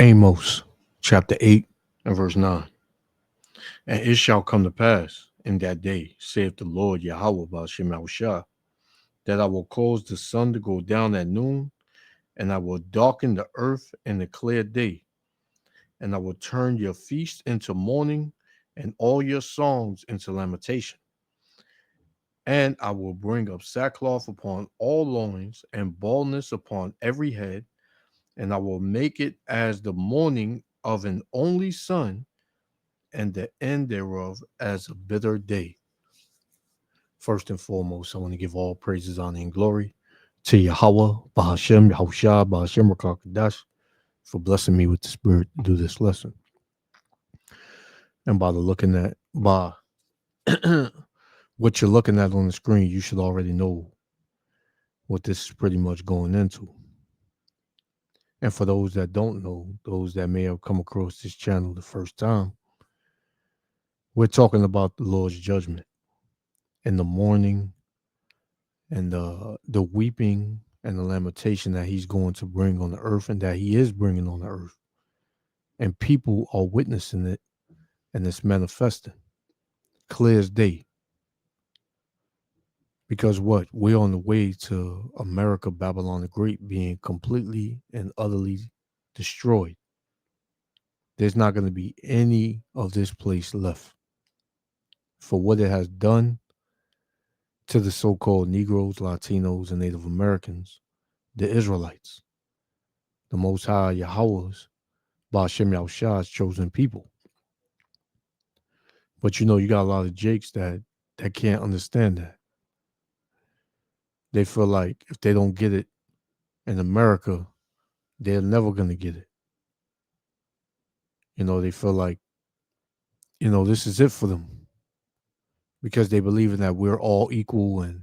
Amos chapter 8 and verse 9. And it shall come to pass in that day, saith the Lord Yahweh Ba'ashem, that I will cause the sun to go down at noon, and I will darken the earth in the clear day, and I will turn your feast into mourning, and all your songs into lamentation. And I will bring up sackcloth upon all loins, and baldness upon every head, and I will make it as the mourning of an only son, and the end thereof as a bitter day. First and foremost, I want to give all praises, honor, and glory to Yahweh, Bahashem, Yahushua, Bahashem, Rakakadash, for blessing me with the Spirit to do this lesson. And by the looking at, by what you're looking at on the screen, you should already know what this is pretty much going into. And for those that don't know, those that may have come across this channel the first time, we're talking about the Lord's judgment in the morning and the weeping and the lamentation that he's going to bring on the earth and that he is bringing on the earth. And people are witnessing it and it's manifesting clear as day. Because what? We're on the way to America, Babylon the Great being completely and utterly destroyed. There's not going to be any of this place left for what it has done to the so-called Negroes, Latinos, and Native Americans, the Israelites, the Most High Yahweh's, Ba'ashem Yahushua's chosen people. But you got a lot of jakes that can't understand that. They feel like if they don't get it in America, they're never gonna get it. They feel like, this is it for them. Because they believe in that we're all equal and,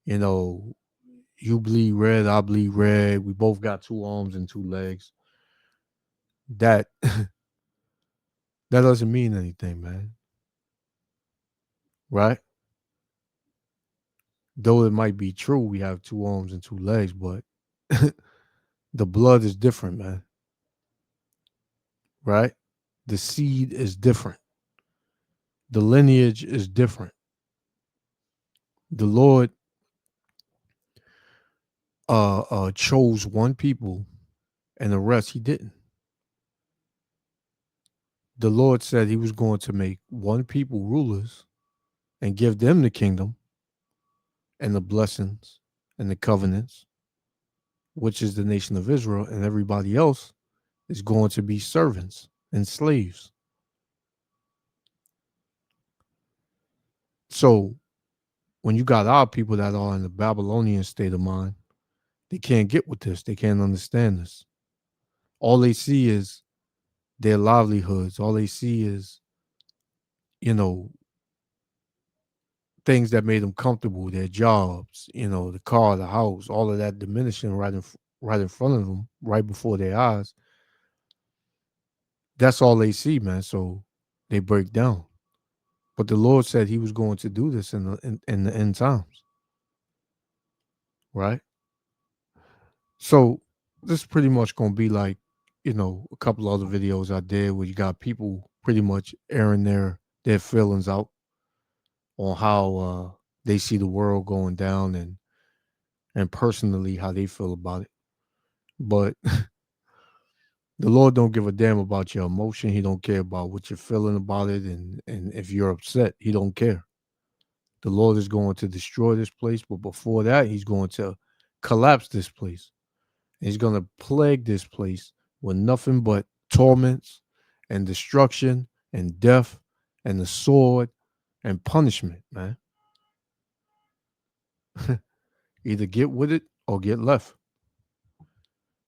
you know, you bleed red, I bleed red. We both got two arms and two legs. That that doesn't mean anything, man. Right? Though it might be true we have two arms and two legs, but the blood is different, man. Right? The seed is different. The lineage is different. The Lord chose one people and the rest he didn't. The Lord said he was going to make one people rulers and give them the kingdom and the blessings and the covenants, which is the nation of Israel, and everybody else is going to be servants and slaves. So when you got our people that are in the Babylonian state of mind, they can't get with this. They can't understand this. All they see is their livelihoods. All they see is, you know, things that made them comfortable, their jobs, the car, the house, all of that diminishing right in front of them, right before their eyes. That's all they see, man. So they break down. But the Lord said he was going to do this in the end times. Right? So this is pretty much gonna be like, a couple other videos I did where you got people pretty much airing their feelings out on how they see the world going down and personally how they feel about it. But the Lord don't give a damn about your emotion. He don't care about what you're feeling about it, and if you're upset, he don't care. The Lord is going to destroy this place, but before that, he's going to collapse this place. He's going to plague this place with nothing but torments and destruction and death and the sword and punishment, man. Either get with it or get left.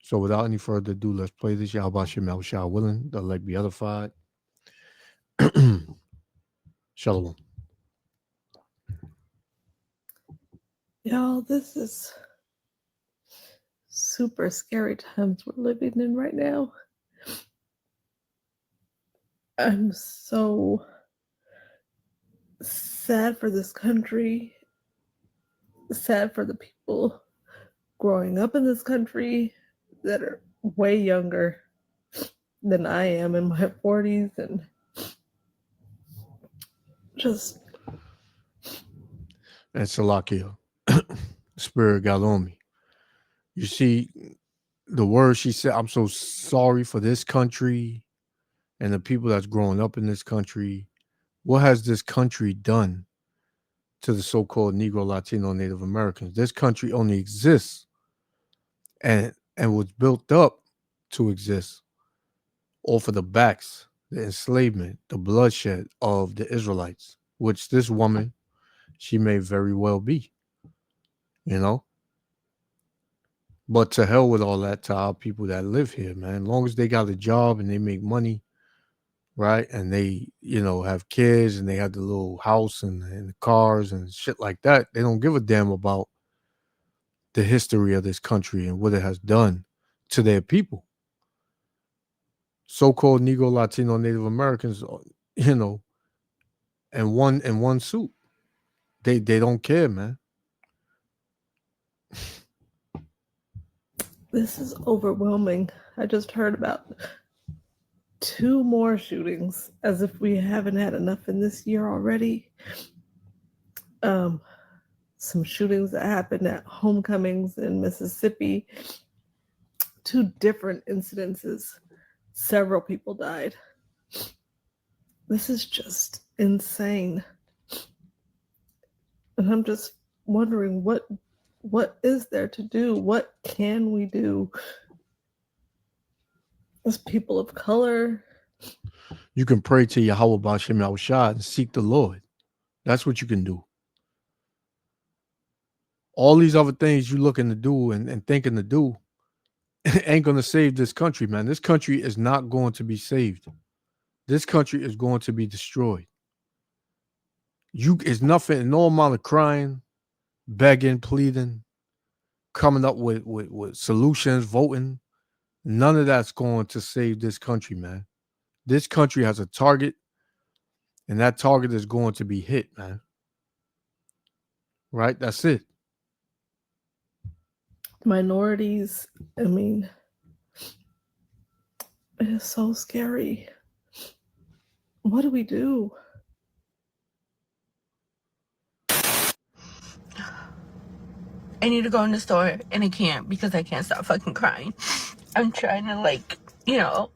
So without any further ado, let's play this. Yahweh Shem Shah willing, the elect be edified. Shalom. Y'all, this is super scary times we're living in right now. I'm so sad for this country, sad for the people growing up in this country that are way younger. than I am in my 40s, and just And Salakia, Spirit got on me. You see, the word she said, I'm so sorry for this country and the people that's growing up in this country. What has this country done to the so-called Negro, Latino, Native Americans? This country only exists and was built up to exist off of the backs, the enslavement, the bloodshed of the Israelites, which this woman, she may very well be, you know. But to hell with all that to our people that live here, man. As long as they got a job and they make money, right? And they, have kids and they have the little house and the cars and shit like that. They don't give a damn about the history of this country and what it has done to their people. So-called Negro, Latino, Native Americans, you know, in one suit. They don't care, man. this is overwhelming. I just heard about 2 more shootings, as if we haven't had enough in this year already. Some shootings that happened at homecomings in Mississippi, 2 different incidences. Several people died. This is just insane. And I'm just wondering what is there to do? What can we do as people of color? You can pray to Yahweh Bashem Yahushua and seek the Lord. That's what you can do. All these other things you looking to do and thinking to do ain't going to save this country, man. This country is not going to be saved. This country is going to be destroyed. It's nothing, no amount of crying, begging, pleading, coming up with solutions, voting. None of that's going to save this country, man. This country has a target, and that target is going to be hit, man. Right? That's it. Minorities, I mean, it is so scary. What do we do? I need to go in the store and I can't because I can't stop fucking crying. I'm trying to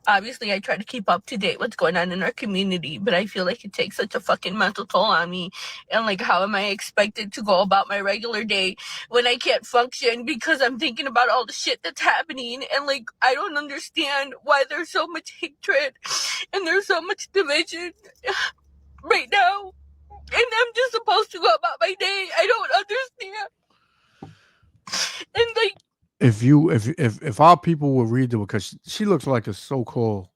obviously I try to keep up to date what's going on in our community, but I feel like it takes such a fucking mental toll on me. And how am I expected to go about my regular day when I can't function because I'm thinking about all the shit that's happening? And I don't understand why there's so much hatred and there's so much division right now. And I'm just supposed to go about my day. I don't understand. And If our people would read the, because she looks like a so-called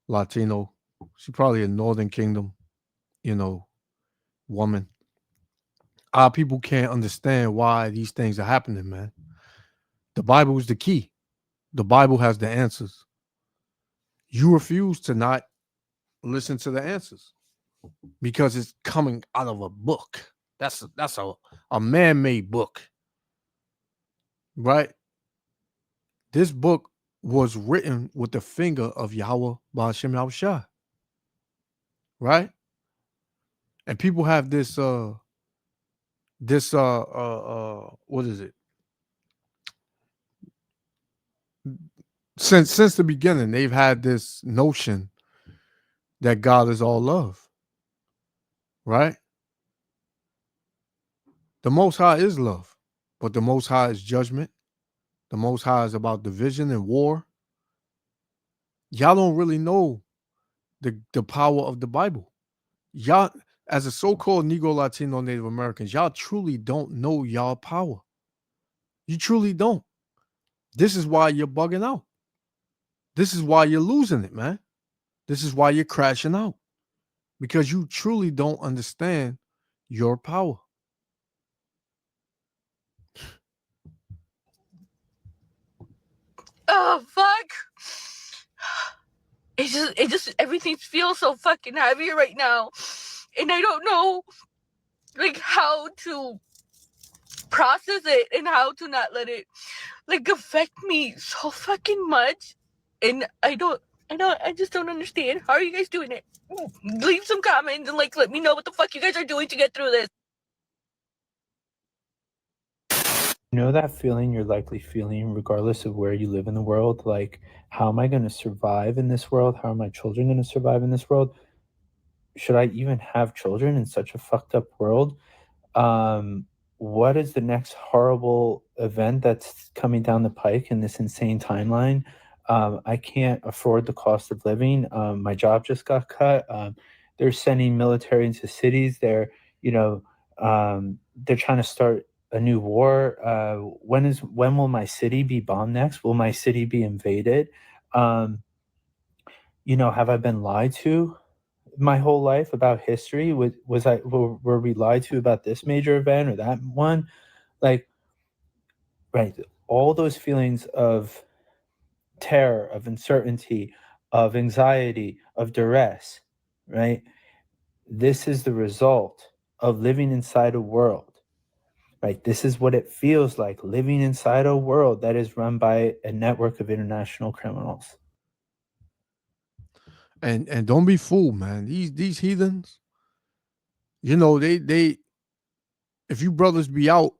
Latino, she's probably a Northern Kingdom, woman. Our people can't understand why these things are happening, man. The Bible is the key. The Bible has the answers. You refuse to not listen to the answers because it's coming out of a book. That's a man-made book, right? This book was written with the finger of Yahweh Ba'ashem Yahushua, right? And people have this what is it? Since the beginning, they've had this notion that God is all love, right? The Most High is love, but the Most High is judgment. The Most High is about division and war. Y'all don't really know the power of the Bible. Y'all, as a so-called Negro, Latino, Native Americans, y'all truly don't know y'all power. You truly don't. This is why you're bugging out. This is why you're losing it, man. This is why you're crashing out. Because you truly don't understand your power. oh fuck. It just everything feels so fucking heavy right now. And I don't know how to process it and how to not let it affect me so fucking much. And I don't I just don't understand. How are you guys doing it? Leave some comments and like let me know what the fuck you guys are doing to get through this. You know that feeling you're likely feeling regardless of where you live in the world? Like, how am I going to survive in this world? How are my children going to survive in this world? Should I even have children in such a fucked up world? What is the next horrible event that's coming down the pike in this insane timeline? I can't afford the cost of living. My job just got cut. They're sending military into cities. They're trying to start a new war. When will my city be bombed next? Will my city be invaded? Have I been lied to my whole life about history? Were we lied to about this major event or that one? Like, right, all those feelings of terror, of uncertainty, of anxiety, of duress, right? This is the result of living inside a world, right? This is what it feels like living inside a world that is run by a network of international criminals. And don't be fooled, man. These heathens, they if you brothers be out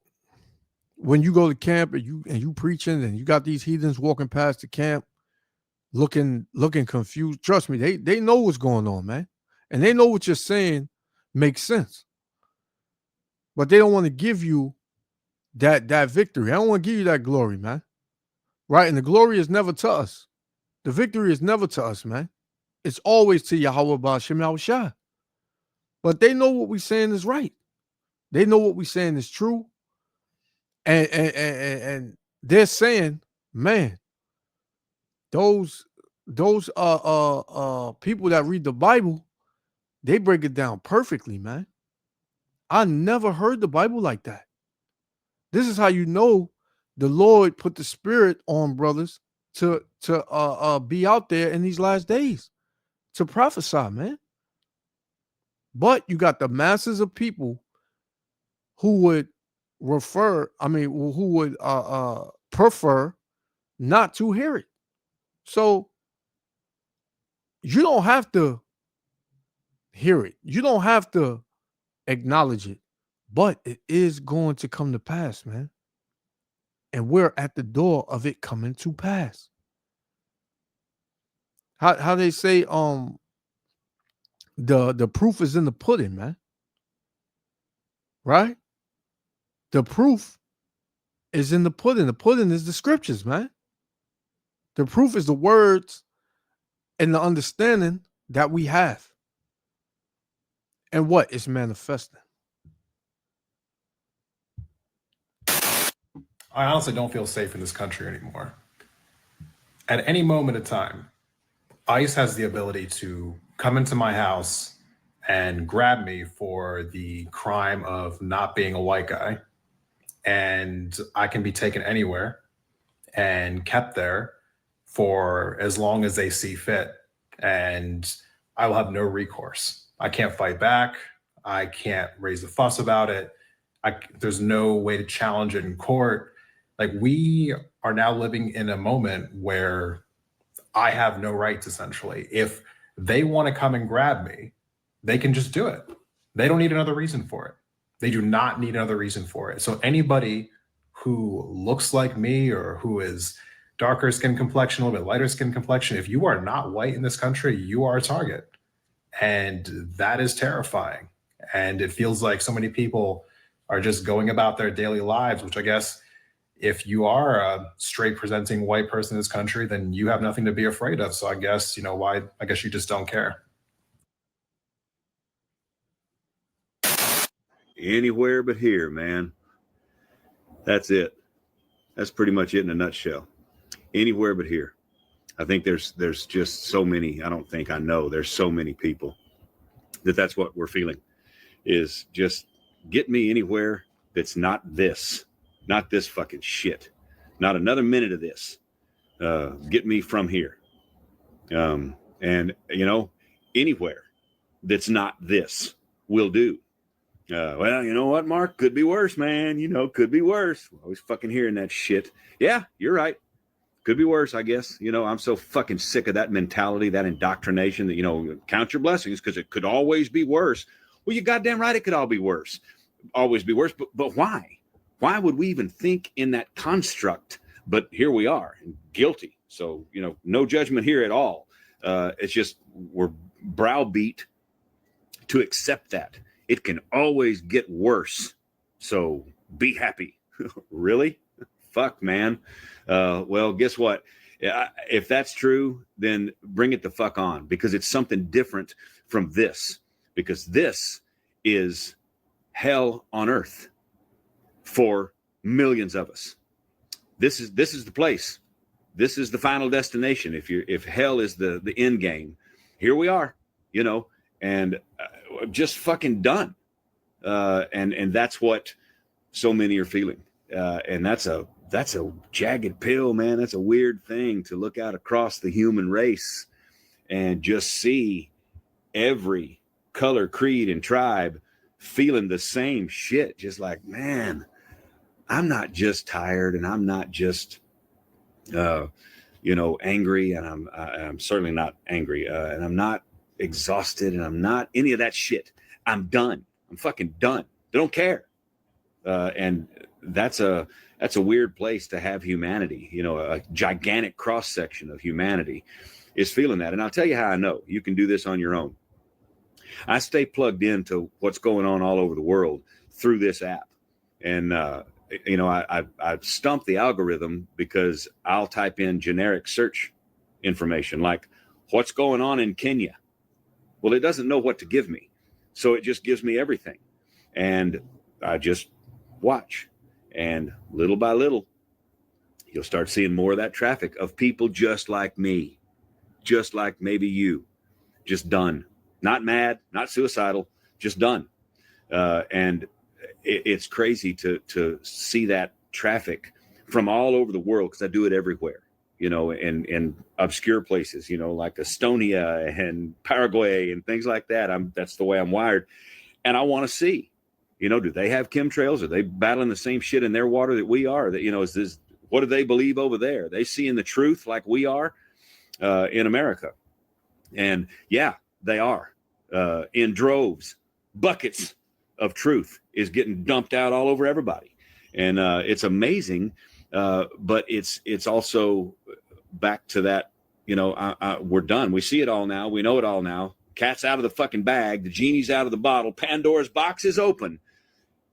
when you go to camp and you preaching and you got these heathens walking past the camp looking confused, trust me, they know what's going on, man. And they know what you're saying makes sense. But they don't want to give you that victory. I don't want to give you that glory, man. Right? And the glory is never to us. The victory is never to us, man. It's always to Yahweh Ba'ashem Yahushua. But they know what we're saying is right. They know what we're saying is true. And they're saying, man, those people that read the Bible, they break it down perfectly, man. I never heard the Bible like that. This is how you know the Lord put the spirit on brothers to be out there in these last days to prophesy, man. But you got the masses of people who would who would prefer not to hear it. So you don't have to hear it. You don't have to acknowledge it, but it is going to come to pass, man. And we're at the door of it coming to pass. How they say the proof is in the pudding, man. Right? The proof is in the pudding. The pudding is the scriptures, man. The proof is the words and the understanding that we have. And what is manifesting. I honestly don't feel safe in this country anymore. At any moment of time, ICE has the ability to come into my house and grab me for the crime of not being a white guy. And I can be taken anywhere and kept there for as long as they see fit. And I will have no recourse. I can't fight back. I can't raise a fuss about it. There's no way to challenge it in court. Like, we are now living in a moment where I have no rights, essentially. If they want to come and grab me, they can just do it. They don't need another reason for it. They do not need another reason for it. So anybody who looks like me or who is darker skin complexion, a little bit lighter skin complexion, if you are not white in this country, you are a target. And that is terrifying. And it feels like so many people are just going about their daily lives, which I guess if you are a straight presenting white person in this country, then you have nothing to be afraid of. So I guess, why? I guess you just don't care. Anywhere but here, man. That's it. That's pretty much it in a nutshell. Anywhere but here. I think there's just so many. I know there's so many people that's what we're feeling, is just get me anywhere that's not this fucking shit, not another minute of this. Get me from here. And anywhere that's not this will do. Well, you know what, Mark? Could be worse, man. Could be worse. Always fucking hearing that shit. Yeah, you're right. Could be worse, I guess. You know, I'm so fucking sick of that mentality, that indoctrination that, you know, count your blessings because it could always be worse. Well, you goddamn right it could always be worse. But why? Why would we even think in that construct? But here we are, guilty. So, you know, no judgment here at all. It's just we're browbeat to accept that. It can always get worse. So be happy. Really? Fuck, man. Well, guess what? If that's true, then bring it the fuck on, because it's something different from this, because this is hell on earth for millions of us. This is the place. This is the final destination. If hell is the end game, here we are, you know, and just fucking done. And that's what so many are feeling. And that's a jagged pill, man. That's a weird thing to look out across the human race and just see every color, creed, and tribe feeling the same shit. Just like, man, I'm not just tired, and I'm not just, you know, angry, and I'm certainly not angry, and I'm not exhausted, and I'm not any of that shit. I'm done. I'm fucking done. They don't care. And that's a weird place to have humanity. You know, a gigantic cross section of humanity is feeling that. And I'll tell you how I know. You can do this on your own. I stay plugged into what's going on all over the world through this app. And, you know, I've stumped the algorithm because I'll type in generic search information like what's going on in Kenya. Well, it doesn't know what to give me. So it just gives me everything. And I just watch. And little by little, you'll start seeing more of that traffic of people just like me, just like maybe you, just done. Not mad, not suicidal, just done. And it's crazy to see that traffic from all over the world, because I do it everywhere, you know, in obscure places, you know, like Estonia and Paraguay and things like that. That's the way I'm wired. And I want to see, you know, do they have chemtrails? Are they battling the same shit in their water that we are? That, you know, what do they believe over there? Are they seeing the truth like we are in America? And yeah, they are in droves. Buckets of truth is getting dumped out all over everybody. And it's amazing. But it's also back to that, you know, we're done. We see it all now. We know it all now. Cat's out of the fucking bag. The genie's out of the bottle. Pandora's box is open.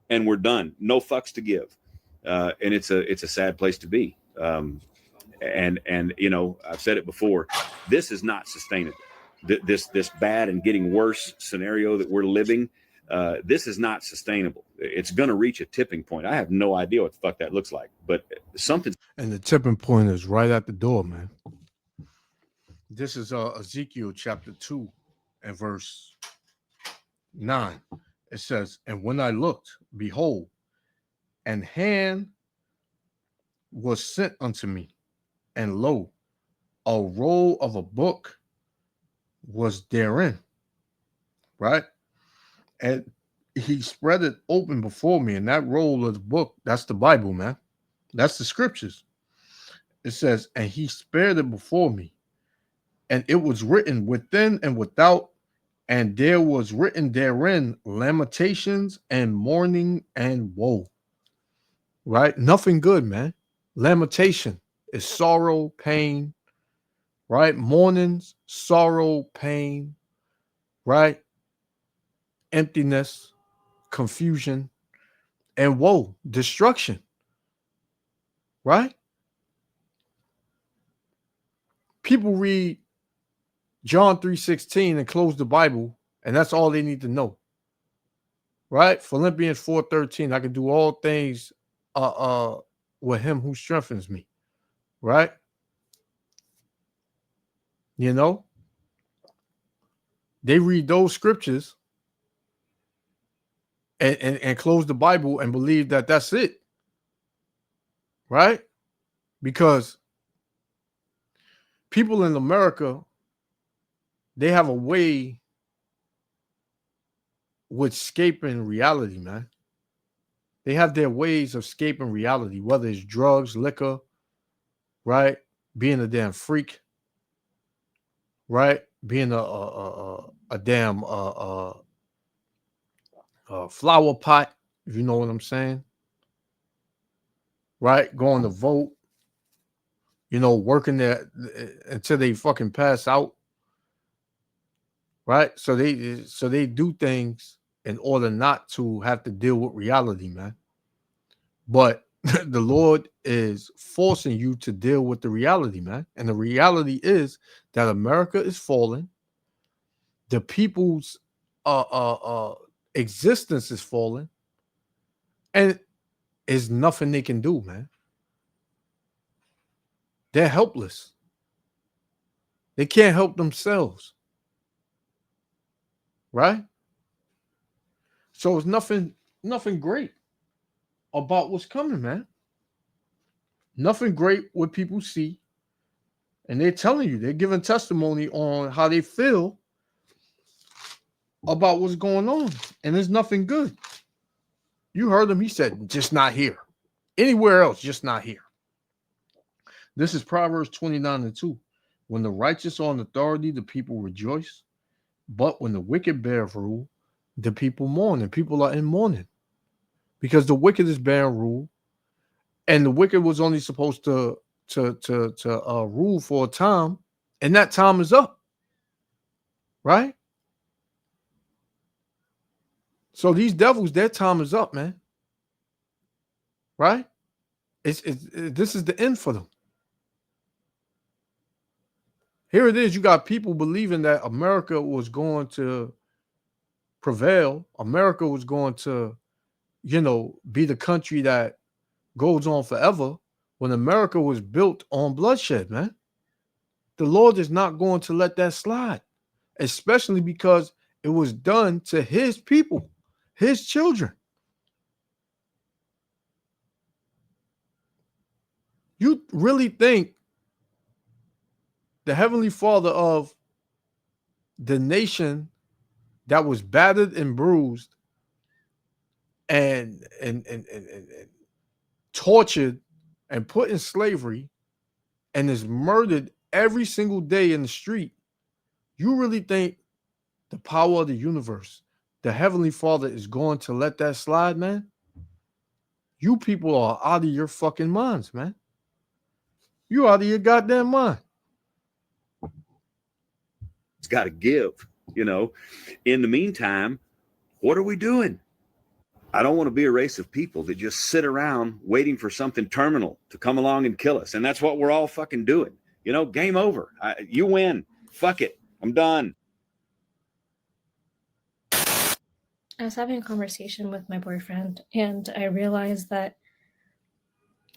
And we're done. No fucks to give. And it's a sad place to be. And you know, I've said it before, this is not sustainable. This bad and getting worse scenario that we're living, this is not sustainable. It's going to reach a tipping point. I have no idea what the fuck that looks like, but something. And the tipping point is right at the door, man. This is Ezekiel chapter 2 and verse 9. It says, and when I looked, behold, an hand was sent unto me, and lo, a roll of a book was therein, right? And he spread it open before me, and that roll of the book, that's the Bible, man. That's the scriptures. It says, and he spread it before me, and it was written within and without, and there was written therein lamentations and mourning and woe. Right? Nothing good, man. Lamentation is sorrow, pain, right? Mournings, sorrow, pain, right? Emptiness, confusion, and woe, destruction, right? People read John 3:16 and close the Bible, and that's all they need to know, right? Philippians 4:13, I can do all things with him who strengthens me, right? You know, they read those scriptures and close the Bible and believe that that's it, right? Because people in America, they have a way with escaping reality, man. They have their ways of escaping reality, whether it's drugs, liquor, right? being a damn freak, right? Being a damn flower pot, if you know what I'm saying, right? Going to vote, working there until they fucking pass out, right? So they do things in order not to have to deal with reality, man. But the Lord is forcing you to deal with the reality, man. And the reality is that America is falling. The people's existence is falling, and there's nothing they can do, man. They're helpless. They can't help themselves, right? So it's nothing great about what's coming, man. Nothing great what people see, and they're telling you, they're giving testimony on how they feel about what's going on, and there's nothing good. You heard him. He said, just not here. Anywhere else, just not here. This is Proverbs 29:2. When the righteous are in authority, the people rejoice. But when the wicked bear rule, the people mourn. And people are in mourning because the wicked is bearing rule. And the wicked was only supposed to rule for a time. And that time is up. Right? So these devils, their time is up, man. Right? This is the end for them. Here it is. You got people believing that America was going to prevail. America was going to, be the country that goes on forever when America was built on bloodshed, man. The Lord is not going to let that slide, especially because it was done to his people, his children. You really think the Heavenly Father of the nation that was battered and bruised and tortured and put in slavery and is murdered every single day in the street, you really think the power of the universe, the Heavenly Father, is going to let that slide, man? You people are out of your fucking minds, man. You out of your goddamn mind. It's got to give, In the meantime, what are we doing? I don't want to be a race of people that just sit around waiting for something terminal to come along and kill us. And that's what we're all fucking doing. Game over. You win. Fuck it. I'm done. I was having a conversation with my boyfriend, and I realized that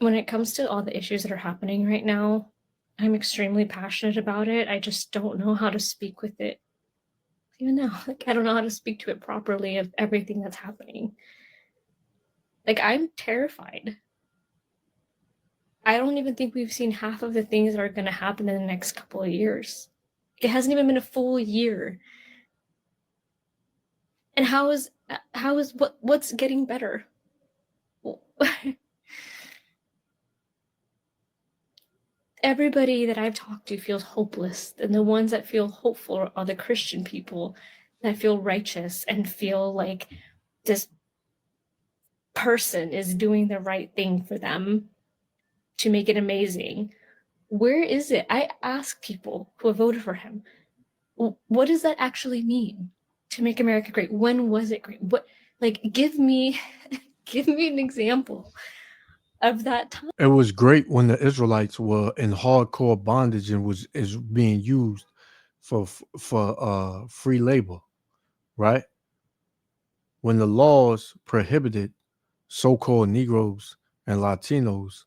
when it comes to all the issues that are happening right now, I'm extremely passionate about it. I just don't know how to speak with it. Even now, I don't know how to speak to it properly of everything that's happening. I'm terrified. I don't even think we've seen half of the things that are going to happen in the next couple of years. It hasn't even been a full year. And what's getting better? Everybody that I've talked to feels hopeless, and the ones that feel hopeful are the Christian people that feel righteous and feel like this person is doing the right thing for them to make it amazing. Where is it? I ask people who have voted for him, what does that actually mean to make America great? When was it great? Give me an example of that time. It was great when the Israelites were in hardcore bondage and is being used for free labor, right? When the laws prohibited so-called Negroes and Latinos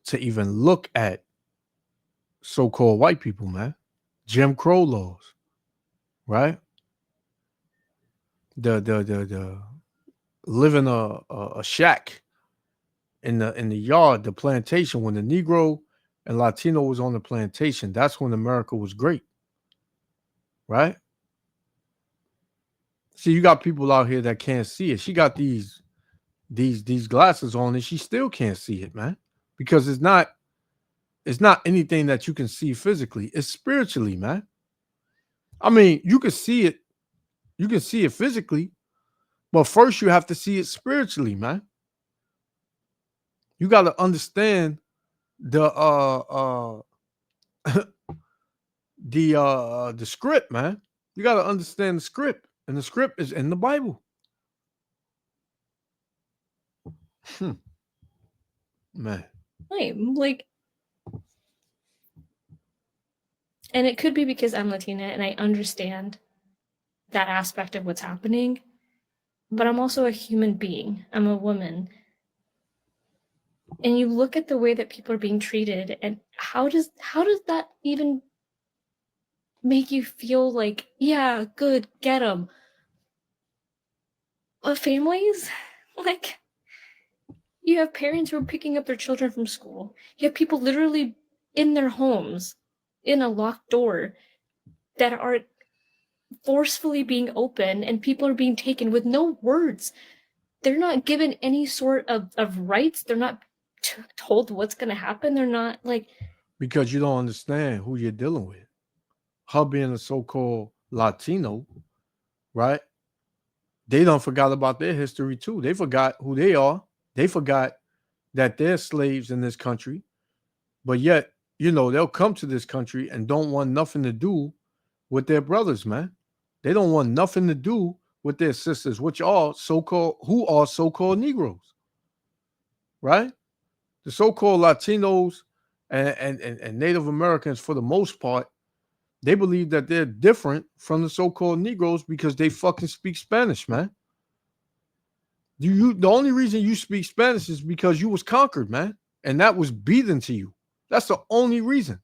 to even look at so-called white people, man. Jim Crow laws, right? The live in a shack in the yard, the plantation, when the Negro and Latino was on the plantation, that's when America was great, right? See, you got people out here that can't see it. She got these glasses on and she still can't see it, man, because it's not It's not anything that you can see physically. It's spiritually, man. I mean, you can see it. You can see it physically, but first you have to see it spiritually, man. You got to understand the the script, man. You got to understand the script, and the script is in the Bible. Man. Like, and it could be because I'm Latina and I understand that aspect of what's happening, but I'm also a human being. I'm a woman. And you look at the way that people are being treated, and how does that even make you feel like, yeah, good, get them? Families, like, you have parents who are picking up their children from school. You have people literally in their homes, in a locked door, that are forcefully being open, and people are being taken with no words. They're not given any sort of rights. They're not told what's going to happen. They're not like, because you don't understand who you're dealing with. Her being a so-called Latino, right? They don't forgot about their history too. They forgot who they are. They forgot that they're slaves in this country. But yet, you know, they'll come to this country and don't want nothing to do with their brothers, man. They don't want nothing to do with their sisters, which are so-called Negroes, right? The so-called Latinos and Native Americans, for the most part, they believe that they're different from the so-called Negroes because they fucking speak Spanish, man. The only reason you speak Spanish is because you was conquered, man, and that was beaten to you. That's the only reason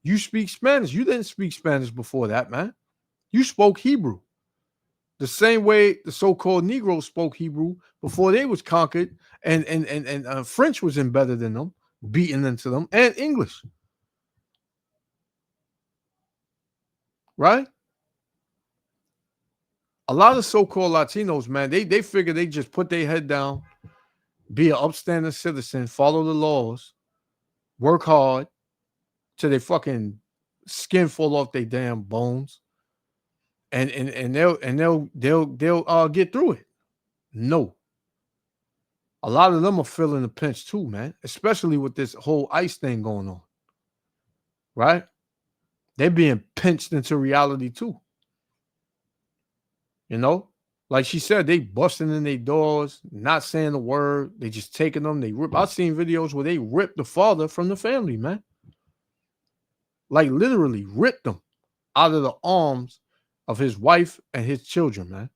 you speak Spanish. You didn't speak Spanish before that, man. You spoke Hebrew. The same way the so-called Negroes spoke Hebrew before they was conquered, and French was embedded in them, beaten into them, and English. Right? A lot of so-called Latinos, man, they figure they just put their head down, be an upstanding citizen, follow the laws, work hard till they fucking skin fall off their damn bones, and they'll get through it. No. A lot of them are feeling the pinch too, man, especially with this whole ICE thing going on. Right? They're being pinched into reality too. You know? Like she said, they busting in their doors, not saying a word. They just taking them. They rip. I've seen videos where they rip the father from the family, man. Like literally ripped them out of the arms of his wife and his children, man.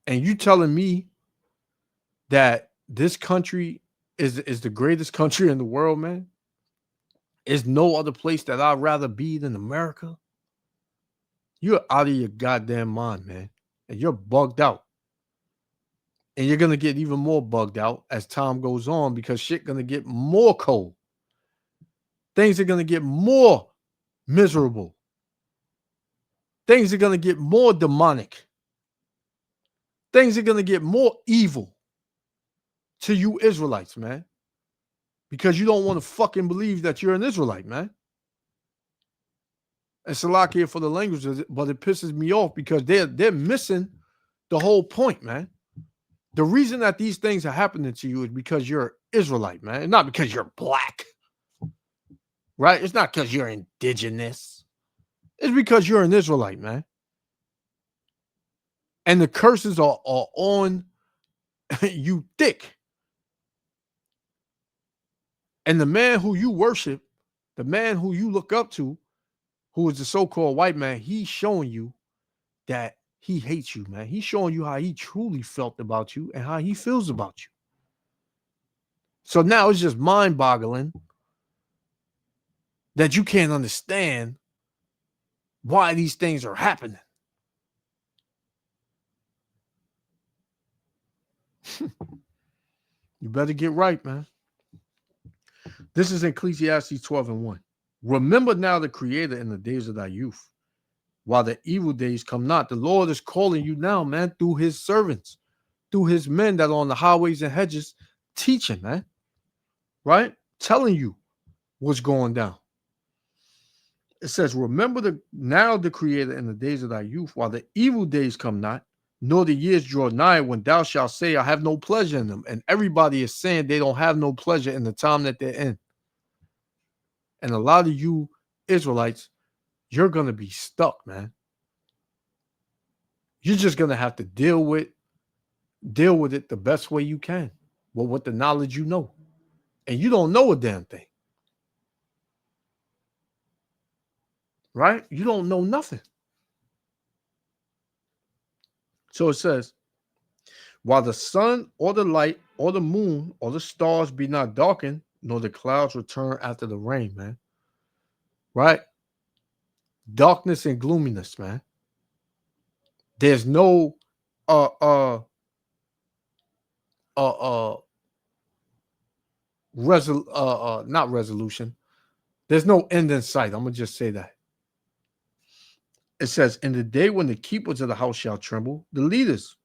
And you telling me that this country is the greatest country in the world, man? There's no other place that I'd rather be than America? You're out of your goddamn mind, man. And you're bugged out. And you're going to get even more bugged out as time goes on because shit going to get more cold. Things are going to get more miserable. Things are going to get more demonic. Things are going to get more evil to you Israelites, man. Because you don't want to fucking believe that you're an Israelite, man. And Salakia for the language, but it pisses me off because they're missing the whole point, man. The reason that these things are happening to you is because you're an Israelite, man. It's not because you're black, right? It's not because you're indigenous. It's because you're an Israelite, man. And the curses are on you thick. And the man who you worship, the man who you look up to, who is the so-called white man, he's showing you that he hates you, man. He's showing you how he truly felt about you and how he feels about you. So now it's just mind-boggling that you can't understand why these things are happening. You better get right, man. This is Ecclesiastes 12:1. Remember now the Creator in the days of thy youth, while the evil days come not. The Lord is calling you now, man, through his servants, through his men that are on the highways and hedges, teaching, man. right? Telling you what's going down. It says, remember now the Creator in the days of thy youth, while the evil days come not, nor the years draw nigh, when thou shalt say, I have no pleasure in them. And everybody is saying they don't have no pleasure in the time that they're in. And a lot of you Israelites, you're going to be stuck, man. You're just going to have to deal with it the best way you can, with the knowledge you know. And you don't know a damn thing. Right? You don't know nothing. So it says, while the sun or the light or the moon or the stars be not darkened, nor the clouds return after the rain, man. Right? Darkness and gloominess, man. There's no not resolution. There's no end in sight. I'm gonna just say that. It says, in the day when the keepers of the house shall tremble, the leaders,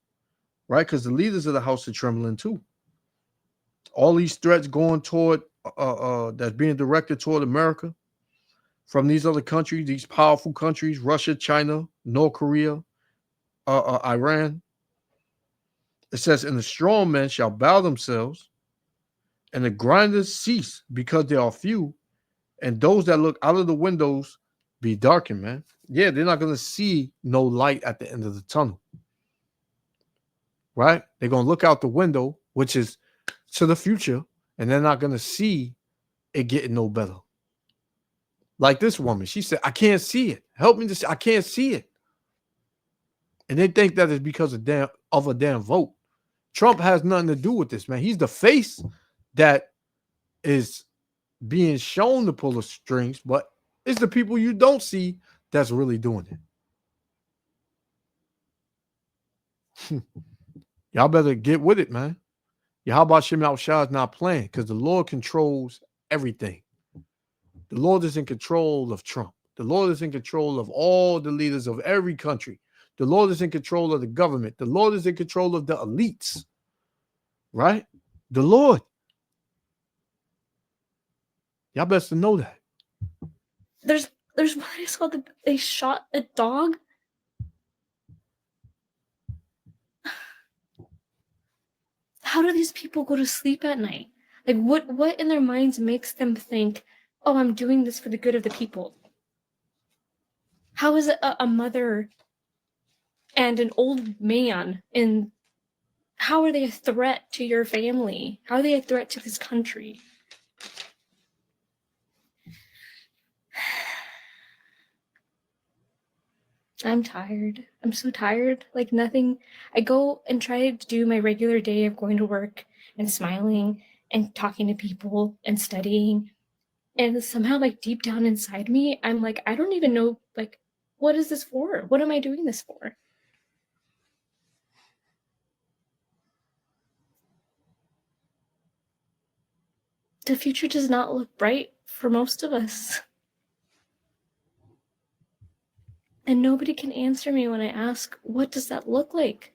right? Because the leaders of the house are trembling too. All these threats going toward that's being directed toward America from these other countries, these powerful countries, Russia, China, North Korea, Iran. It says, and the strong men shall bow themselves, and the grinders cease because they are few, and those that look out of the windows be darkened, man. Yeah, they're not going to see no light at the end of the tunnel. Right? They're going to look out the window, which is to the future, and they're not going to see it getting no better. Like this woman, she said, I can't see it. Help me to see. I can't see it. And they think that is because of a damn vote. Trump has nothing to do with this, man. He's the face that is being shown to pull the strings, but it's the people you don't see that's really doing it. Y'all better get with it, man. Yahweh Shem Shah is not playing because the Lord controls everything. The Lord is in control of Trump. The Lord is in control of all the leaders of every country. The Lord is in control of the government. The Lord is in control of the elites. Right? The Lord. Y'all best to know that. There's one I saw that they shot a dog. How do these people go to sleep at night? Like what in their minds makes them think, oh, I'm doing this for the good of the people? How is a mother and an old man, and how are they a threat to your family? How are they a threat to this country? I'm tired. I'm so tired. Like nothing. I go and try to do my regular day of going to work and smiling and talking to people and studying. And somehow, like deep down inside me, I'm like, I don't even know, like, what is this for? What am I doing this for? The future does not look bright for most of us. And nobody can answer me when I ask, what does that look like?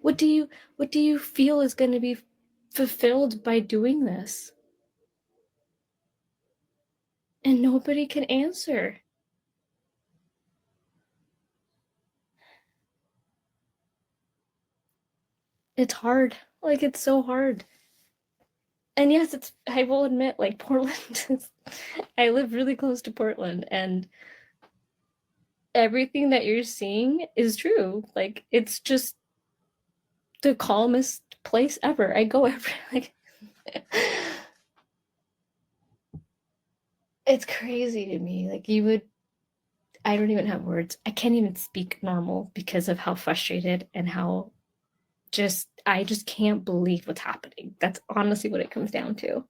What do you feel is going to be fulfilled by doing this? And nobody can answer. It's hard. Like, it's so hard. And yes, I will admit, like, Portland I live really close to Portland, and everything that you're seeing is true. Like, it's just the calmest place ever. I go every, like, it's crazy to me. Like, I don't even have words. I can't even speak normal because of how frustrated and how I just can't believe what's happening. That's honestly what it comes down to.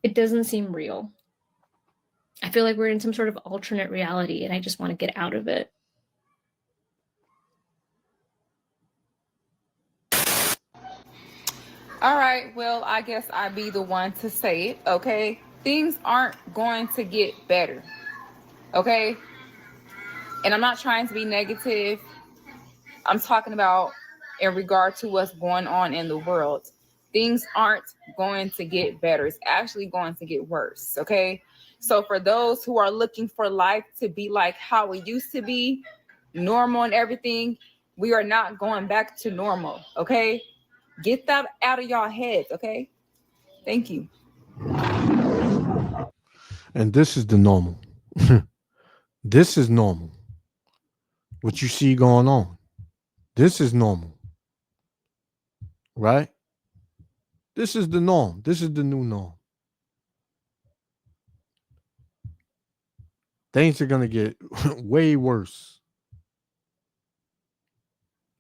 It doesn't seem real. I feel like we're in some sort of alternate reality and I just want to get out of it. All right, well, I guess I'd be the one to say it, okay? Things aren't going to get better, okay? And I'm not trying to be negative. I'm talking about in regard to what's going on in the world. Things aren't going to get better. It's actually going to get worse. Okay. So for those who are looking for life to be like how it used to be, normal and everything, we are not going back to normal. Okay. Get that out of y'all heads. Okay. Thank you. And this is the normal. This is normal. What you see going on. This is normal. Right? This is the norm. This is the new norm. Things are going to get way worse.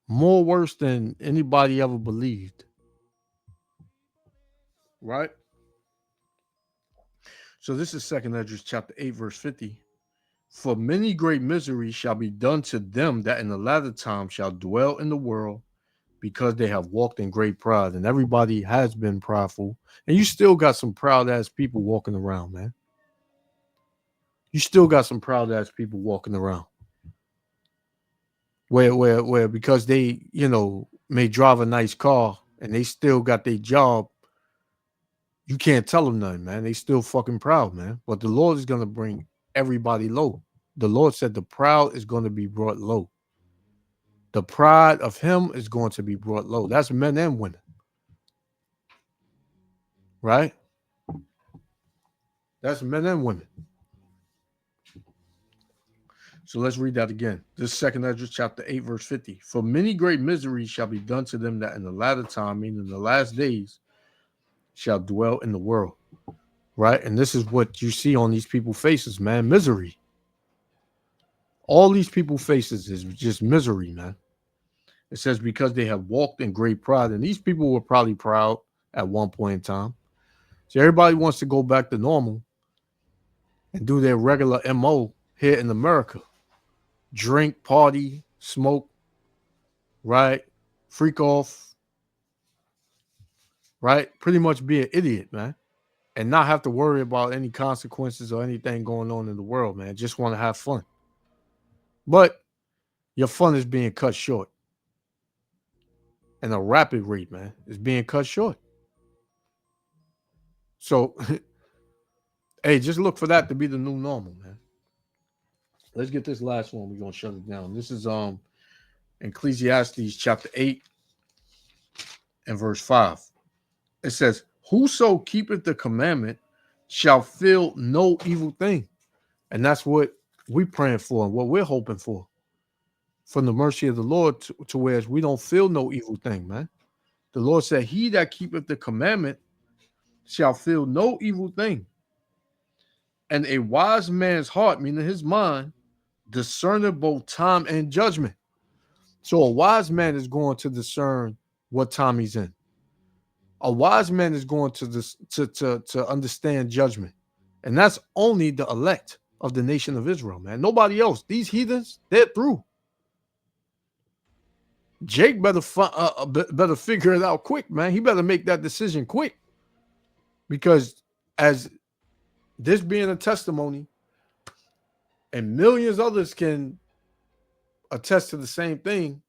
More worse than anybody ever believed. Right? So this is 2nd Esdras chapter 8, verse 50. For many great miseries shall be done to them that in the latter time shall dwell in the world, because they have walked in great pride. And everybody has been prideful. And you still got some proud ass people walking around, man. You still got some proud ass people walking around. Where because they, may drive a nice car and they still got their job, you can't tell them nothing, man. They still fucking proud, man. But the Lord is going to bring everybody low. The Lord said the proud is going to be brought low. The pride of him is going to be brought low. That's men and women. Right? That's men and women. So let's read that again. This is 2nd Esdras chapter 8, verse 50. For many great miseries shall be done to them that in the latter time, meaning in the last days, shall dwell in the world. Right? And this is what you see on these people's faces, man. Misery. All these people's faces is just misery, man. It says because they have walked in great pride. And these people were probably proud at one point in time. So everybody wants to go back to normal and do their regular MO here in America. Drink, party, smoke, right? Freak off, right? Pretty much be an idiot, man. And not have to worry about any consequences or anything going on in the world, man. Just want to have fun. But your fun is being cut short. And a rapid rate, man, is being cut short. So, hey, just look for that to be the new normal, man. Let's get this last one. We're going to shut it down. This is Ecclesiastes chapter 8 and verse 5. It says, whoso keepeth the commandment shall feel no evil thing. And that's what we're praying for and what we're hoping for. From the mercy of the Lord to where we don't feel no evil thing, man. The Lord said, he that keepeth the commandment shall feel no evil thing. And a wise man's heart, meaning his mind, discerneth both time and judgment. So a wise man is going to discern what time he's in. A wise man is going to understand judgment. And that's only the elect of the nation of Israel, man. Nobody else. These heathens, they're through. Jake better figure it out quick, man. He better make that decision quick. Because as this being a testimony, and millions others can attest to the same thing,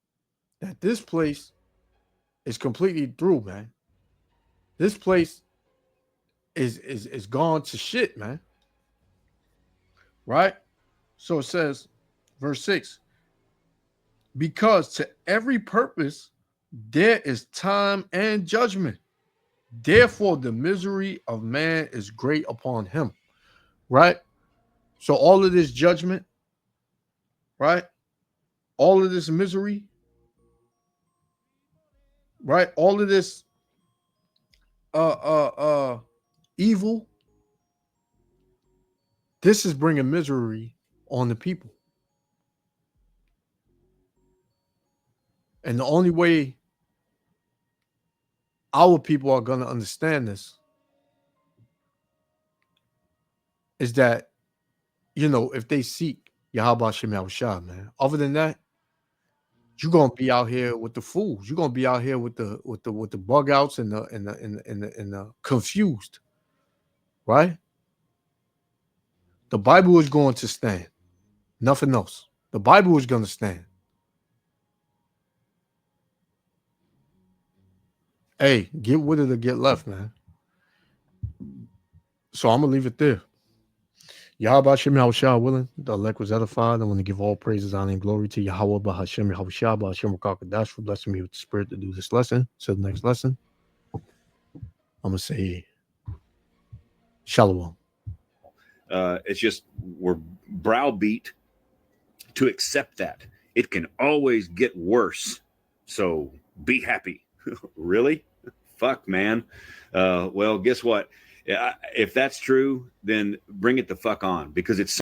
that this place is completely through, man. This place is gone to shit, man. Right? So it says, verse 6, because to every purpose there is time and judgment. Therefore, the misery of man is great upon him. Right? So all of this judgment, right? All of this misery, right? All of this evil, this is bringing misery on the people. And the only way our people are going to understand this is that, if they seek Yahweh Shem Yahushua, man. Other than that, you're gonna be out here with the fools. You're gonna be out here with the bug outs and the confused, right? The Bible is going to stand. Nothing else. The Bible is going to stand. Hey, get with it or get left, man. So I'm gonna leave it there. Yahweh Hashem Yahushua willing, the elect was edified. I want to give all praises, honor, and glory to Yahweh Bahashem Yahushua Bahashem Rakakadash for blessing me with the spirit to do this lesson. So the next lesson, I'm gonna say Shalom. It's just we're browbeat to accept that it can always get worse. So be happy. Really? Fuck, man. Well, guess what? If that's true, then bring it the fuck on, because it's